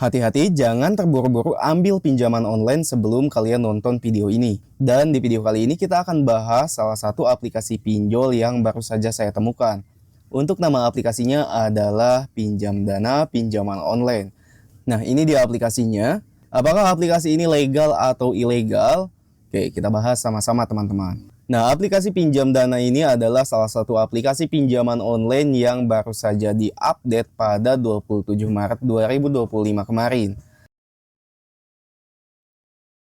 Hati-hati, jangan terburu-buru ambil pinjaman online sebelum kalian nonton video ini. Dan di video kali ini kita akan bahas salah satu aplikasi pinjol yang baru saja saya temukan. Untuk nama aplikasinya adalah Pinjam Dana Pinjaman Online. Nah, ini dia aplikasinya. Apakah aplikasi ini legal atau ilegal? Oke, kita bahas sama-sama teman-teman. Nah, aplikasi Pinjam Dana ini adalah salah satu aplikasi pinjaman online yang baru saja diupdate pada 27 Maret 2025 kemarin.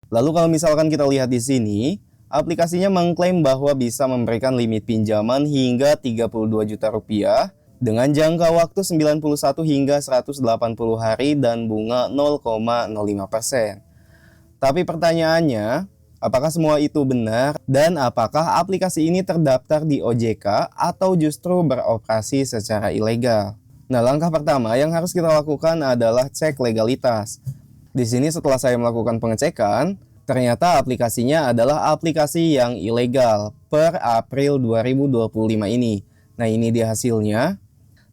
Lalu kalau misalkan kita lihat di sini, aplikasinya mengklaim bahwa bisa memberikan limit pinjaman hingga 32 juta rupiah dengan jangka waktu 91 hingga 180 hari dan bunga 0,05%. Tapi pertanyaannya, apakah semua itu benar dan apakah aplikasi ini terdaftar di OJK atau justru beroperasi secara ilegal? Nah, langkah pertama yang harus kita lakukan adalah cek legalitas. Di sini setelah saya melakukan pengecekan, ternyata aplikasinya adalah aplikasi yang ilegal per April 2025 ini. Nah, ini dia hasilnya.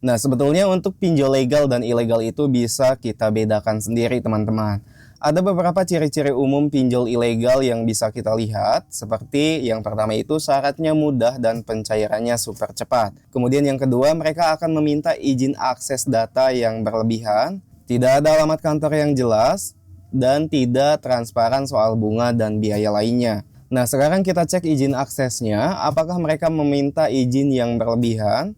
Nah, sebetulnya untuk pinjol legal dan ilegal itu bisa kita bedakan sendiri teman-teman. Ada beberapa ciri-ciri umum pinjol ilegal yang bisa kita lihat, seperti yang pertama itu syaratnya mudah dan pencairannya super cepat. Kemudian yang kedua, mereka akan meminta izin akses data yang berlebihan, tidak ada alamat kantor yang jelas, dan tidak transparan soal bunga dan biaya lainnya. Nah, sekarang kita cek izin aksesnya, apakah mereka meminta izin yang berlebihan?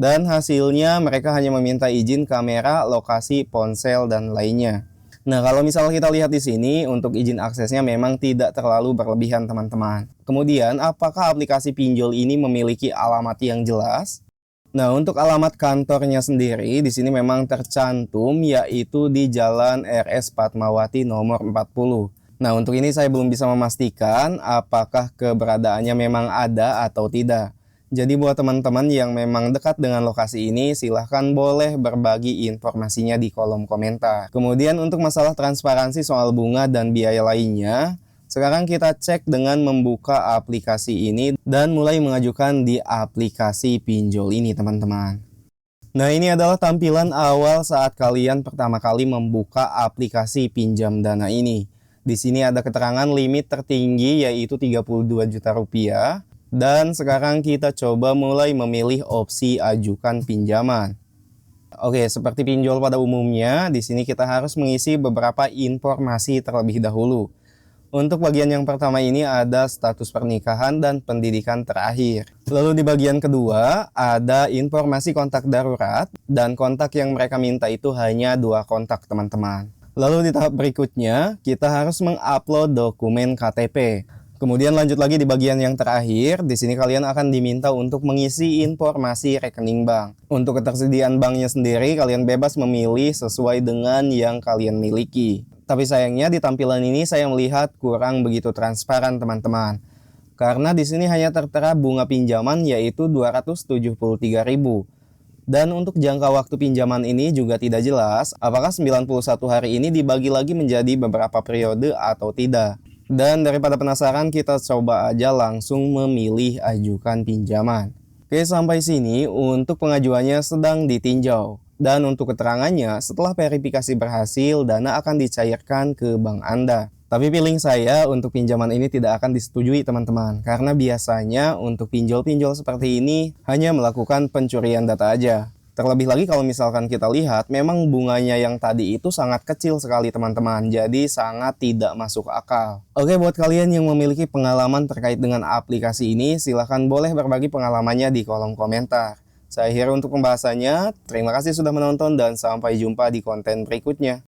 Dan hasilnya mereka hanya meminta izin kamera, lokasi, ponsel, dan lainnya. Nah, kalau misalnya kita lihat di sini, untuk izin aksesnya memang tidak terlalu berlebihan teman-teman. Kemudian, apakah aplikasi pinjol ini memiliki alamat yang jelas? Nah, untuk alamat kantornya sendiri, di sini memang tercantum yaitu di Jalan RS Fatmawati nomor 40. Nah, untuk ini saya belum bisa memastikan apakah keberadaannya memang ada atau tidak. Jadi buat teman-teman yang memang dekat dengan lokasi ini, silahkan boleh berbagi informasinya di kolom komentar. Kemudian untuk masalah transparansi soal bunga dan biaya lainnya, sekarang kita cek dengan membuka aplikasi ini dan mulai mengajukan di aplikasi pinjol ini teman-teman. Nah, ini adalah tampilan awal saat kalian pertama kali membuka aplikasi Pinjam Dana ini. Di sini ada keterangan limit tertinggi yaitu 32 juta rupiah. Dan sekarang kita coba mulai memilih opsi ajukan pinjaman. Oke, seperti pinjol pada umumnya, di sini kita harus mengisi beberapa informasi terlebih dahulu. Untuk bagian yang pertama ini ada status pernikahan dan pendidikan terakhir. Lalu di bagian kedua ada informasi kontak darurat dan kontak yang mereka minta itu hanya 2 kontak teman-teman. Lalu di tahap berikutnya kita harus mengupload dokumen KTP. Kemudian lanjut lagi di bagian yang terakhir, di sini kalian akan diminta untuk mengisi informasi rekening bank. Untuk ketersediaan banknya sendiri, kalian bebas memilih sesuai dengan yang kalian miliki. Tapi sayangnya di tampilan ini saya melihat kurang begitu transparan teman-teman. Karena di sini hanya tertera bunga pinjaman yaitu 273.000. Dan untuk jangka waktu pinjaman ini juga tidak jelas apakah 91 hari ini dibagi lagi menjadi beberapa periode atau tidak. Dan daripada penasaran, kita coba aja langsung memilih ajukan pinjaman. Oke, sampai sini untuk pengajuannya sedang ditinjau. Dan untuk keterangannya, setelah verifikasi berhasil, dana akan dicairkan ke bank Anda. Tapi feeling saya untuk pinjaman ini tidak akan disetujui teman-teman. Karena biasanya untuk pinjol-pinjol seperti ini hanya melakukan pencurian data aja. Terlebih lagi kalau misalkan kita lihat, memang bunganya yang tadi itu sangat kecil sekali teman-teman. Jadi sangat tidak masuk akal. Oke, buat kalian yang memiliki pengalaman terkait dengan aplikasi ini, silahkan boleh berbagi pengalamannya di kolom komentar. Saya akhiri untuk pembahasannya. Terima kasih sudah menonton dan sampai jumpa di konten berikutnya.